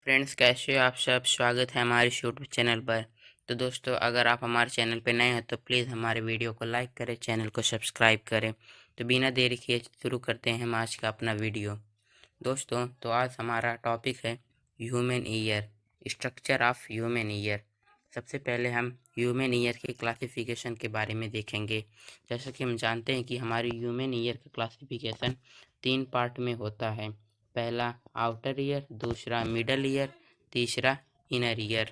Friends, कैसे हो आप सब। स्वागत है हमारे यूट्यूब चैनल पर। तो दोस्तों, अगर आप हमारे चैनल पर नए हैं तो प्लीज़ हमारे वीडियो को लाइक करें, चैनल को सब्सक्राइब करें। तो बिना देरी किए शुरू करते हैं हम आज का अपना वीडियो। दोस्तों, तो आज हमारा टॉपिक है human ear, structure of human ear. सबसे पहले हम ह्यूमन ईयर के क्लासिफिकेशन के बारे में देखेंगे। जैसा कि हम जानते हैं कि हमारी ह्यूमन ईयर का क्लासिफिकेशन 3 पार्ट में होता है। पहला आउटर ईयर, दूसरा मिडल ईयर, तीसरा इनर ईयर।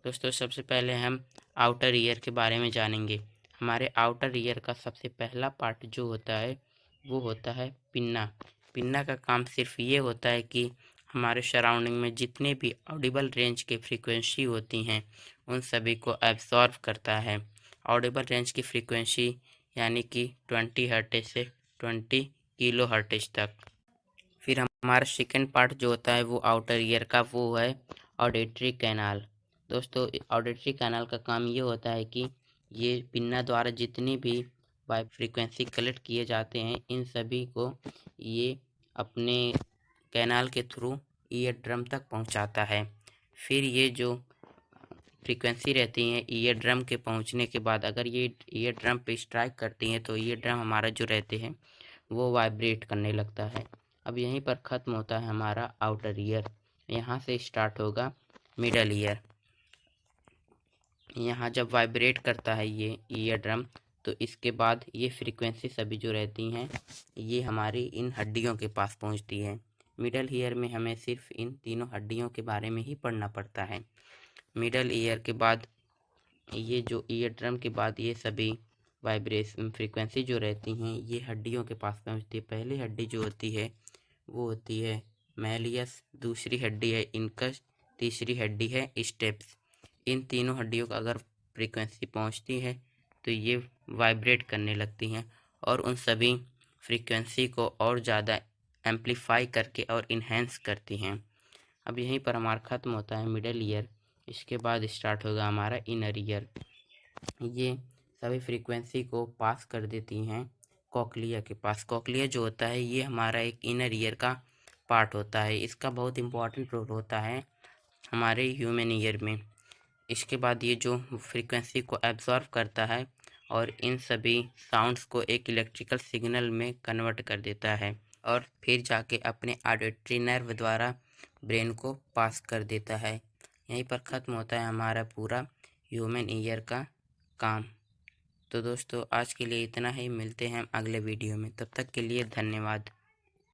दोस्तों, सबसे पहले हम आउटर ईयर के बारे में जानेंगे। हमारे आउटर ईयर का सबसे पहला पार्ट जो होता है वो होता है पिन्ना। पिन्ना का काम सिर्फ ये होता है कि हमारे सराउंडिंग में जितने भी ऑडिबल रेंज की फ्रीक्वेंसी होती हैं उन सभी को एब्जॉर्व करता है। ऑडिबल रेंज की फ्रीक्वेंसी यानी कि 20 हर्ट्ज से 20 किलो हर्ट्ज तक। फिर हमारा सेकेंड पार्ट जो होता है वो आउटर ईयर का, वो है ऑडिटरी कैनाल। दोस्तों, ऑडिटरी कैनाल का काम ये होता है कि ये पिन्ना द्वारा जितनी भी वाई फ्रीक्वेंसी कलेक्ट किए जाते हैं इन सभी को ये अपने कैनाल के थ्रू ईयर ड्रम तक पहुंचाता है। फिर ये जो फ्रीक्वेंसी रहती हैं ईयर ड्रम के पहुंचने के बाद अगर ये ईयर ड्रम पे स्ट्राइक करती हैं तो ईयर ड्रम हमारा जो रहते हैं वो वाइब्रेट करने लगता है। अब यहीं पर ख़त्म होता है हमारा आउटर ईयर। यहाँ से स्टार्ट होगा मिडल ईयर। यहाँ जब वाइब्रेट करता है ये ईयर ड्रम तो इसके बाद ये फ्रीक्वेंसी सभी जो रहती हैं ये हमारी इन हड्डियों के पास पहुँचती है। मिडल ईयर में हमें सिर्फ इन तीनों हड्डियों के बारे में ही पढ़ना पड़ता है। मिडल ईयर के बाद ये जो ईयर ड्रम के बाद ये सभी वाइब्रेशन फ्रीक्वेंसी जो रहती हैं ये हड्डियों के पास पहुँचती है। पहली हड्डी जो होती है वो होती है मैलियस, दूसरी हड्डी है इनकस, तीसरी हड्डी है स्टेप्स। इन तीनों हड्डियों का अगर फ्रीक्वेंसी पहुंचती है तो ये वाइब्रेट करने लगती हैं और उन सभी फ्रीक्वेंसी को और ज़्यादा एम्पलीफाई करके और इन्हेंस करती हैं। अब यहीं पर हमारा ख़त्म होता है मिडल ईयर। इसके बाद स्टार्ट होगा हमारा इनर ईयर। ये सभी फ्रीक्वेंसी को पास कर देती हैं कॉकलिया के पास। कॉकलिया जो होता है ये हमारा एक इनर ईयर का पार्ट होता है। इसका बहुत इम्पोर्टेंट रोल होता है हमारे ह्यूमन ईयर में। इसके बाद ये जो फ्रीक्वेंसी को एब्जॉर्व करता है और इन सभी साउंड्स को एक इलेक्ट्रिकल सिग्नल में कन्वर्ट कर देता है और फिर जाके अपने ऑडिटरी नर्व द्वारा ब्रेन को पास कर देता है। यहीं पर ख़त्म होता है हमारा पूरा ह्यूमन ईयर का काम। तो दोस्तों, आज के लिए इतना ही। मिलते हैं हम अगले वीडियो में, तब तक के लिए धन्यवाद।